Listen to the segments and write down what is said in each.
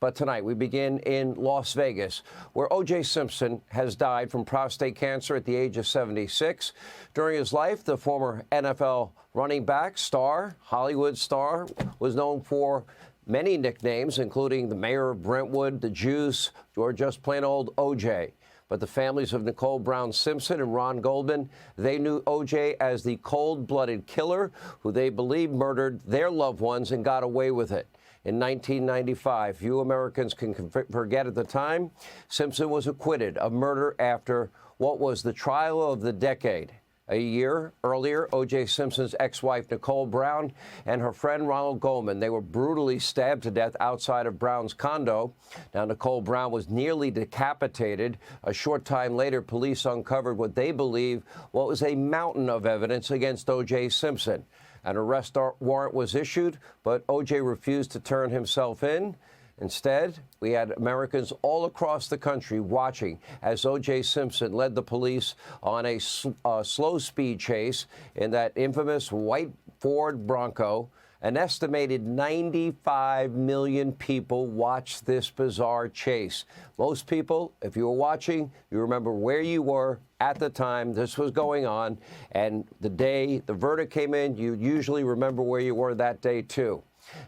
But tonight, we begin in Las Vegas, where OJ Simpson has died from prostate cancer at the age of 76. During his life, the former NFL running back, star, Hollywood star, was known for many nicknames, including the mayor of Brentwood, the Juice, or just plain old OJ. But the families of Nicole Brown Simpson and Ron Goldman, they knew OJ as the cold-blooded killer who they believe murdered their loved ones and got away with it. In 1995, few Americans can forget at the time, Simpson was acquitted of murder after what was the trial of the decade. A year earlier, O.J. Simpson's ex-wife, Nicole Brown, and her friend Ronald Goldman, they were brutally stabbed to death outside of Brown's condo. Now, Nicole Brown was nearly decapitated. A short time later, police uncovered what they believe was a mountain of evidence against O.J. Simpson. An arrest warrant was issued, but O.J. refused to turn himself in. Instead, we had Americans all across the country watching as O.J. Simpson led the police on a slow speed chase in that infamous white Ford Bronco. An estimated 95 million people watched this bizarre chase. Most people, if you were watching, you remember where you were at the time this was going on, and the day the verdict came in, you usually remember where you were that day, too.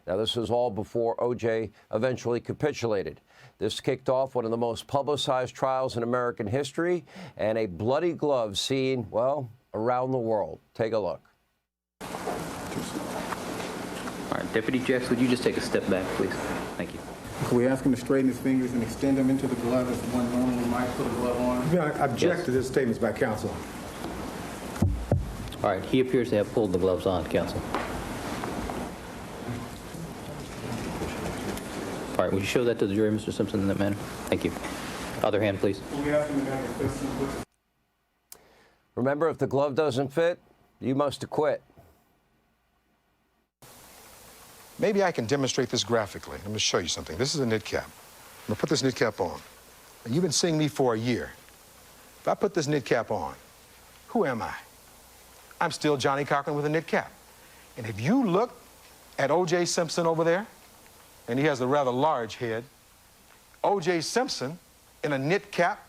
Now, this was all before O.J. eventually capitulated. This kicked off one of the most publicized trials in American history and a bloody glove seen, well, around the world. Take a look. All right, Deputy Jex, would you just take a step back, please? Thank you. Can we ask him to straighten his fingers and extend them into the glove as one normally might put a glove on? I object to this statements by counsel. All right, he appears to have pulled the gloves on, counsel. All right, would you show that to the jury, Mr. Simpson, in that manner? Thank you. Other hand, please. Remember, if the glove doesn't fit, you must acquit. Maybe I can demonstrate this graphically. Let me show you something. This is a knit cap. I'm gonna put this knit cap on. And you've been seeing me for a year. If I put this knit cap on, who am I? I'm still Johnny Cochran with a knit cap. And if you look at O.J. Simpson over there, and he has a rather large head, O.J. Simpson in a knit cap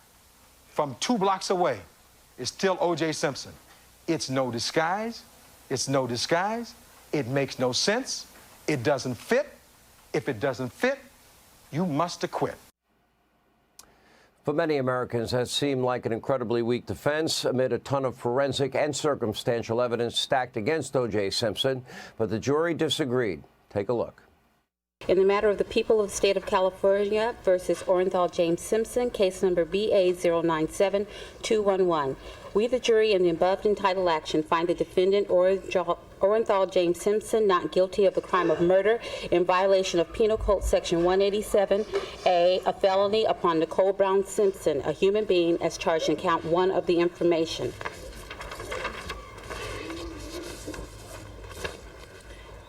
from 2 blocks away is still O.J. Simpson. It's no disguise. It's no disguise. It makes no sense. It doesn't fit. If it doesn't fit, you must acquit. For many Americans, that seemed like an incredibly weak defense amid a ton of forensic and circumstantial evidence stacked against O.J. Simpson. But the jury disagreed. Take a look. In the matter of the people of the state of California versus Orenthal James Simpson, case number BA097211. We, the jury, in the above entitled action, find the defendant Orenthal James Simpson not guilty of the crime of murder in violation of Penal Code Section 187A, a felony upon Nicole Brown Simpson, a human being, as charged in count 1 of the information.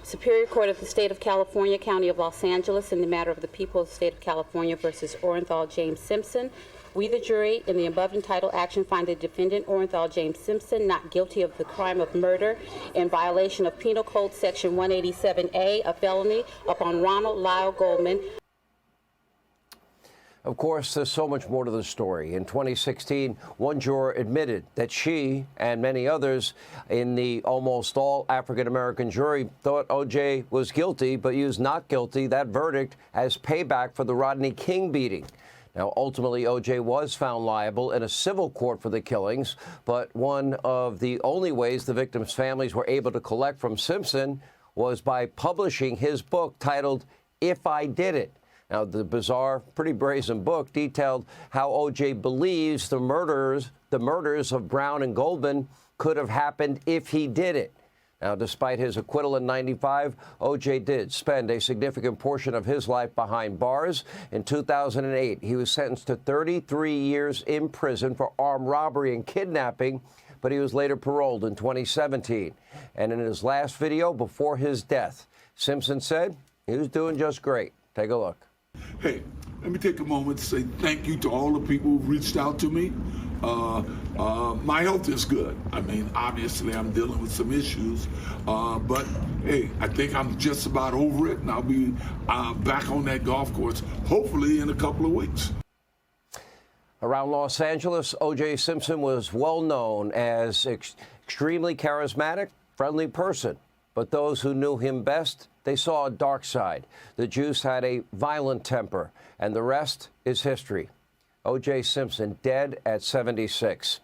Superior Court of the State of California, County of Los Angeles, in the matter of the people of the State of California versus Orenthal James Simpson. We, the jury, in the above entitled action, find the defendant Orenthal James Simpson not guilty of the crime of murder in violation of Penal Code Section 187A, a felony upon Ronald Lyle Goldman. Of course, there's so much more to the story. In 2016, one juror admitted that she and many others in the almost all African-American jury thought O.J. was guilty, but used not guilty, that verdict, as payback for the Rodney King beating. Now, ultimately, O.J. was found liable in a civil court for the killings, but one of the only ways the victims' families were able to collect from Simpson was by publishing his book titled If I Did It. Now, the bizarre, pretty brazen book detailed how O.J. believes the murders of Brown and Goldman could have happened if he did it. Now, despite his acquittal in '95, O.J. did spend a significant portion of his life behind bars. In 2008, he was sentenced to 33 years in prison for armed robbery and kidnapping, but he was later paroled in 2017. And in his last video before his death, Simpson said he was doing just great. Take a look. Hey, let me take a moment to say thank you to all the people who've reached out to me. My health is good. I mean, obviously, I'm dealing with some issues, but hey, I think I'm just about over it, and I'll be back on that golf course hopefully in a couple of weeks. Around Los Angeles, OJ Simpson was well known as extremely charismatic, friendly person. But those who knew him best, they saw a dark side. The Juice had a violent temper, and the rest is history. OJ Simpson dead at 76.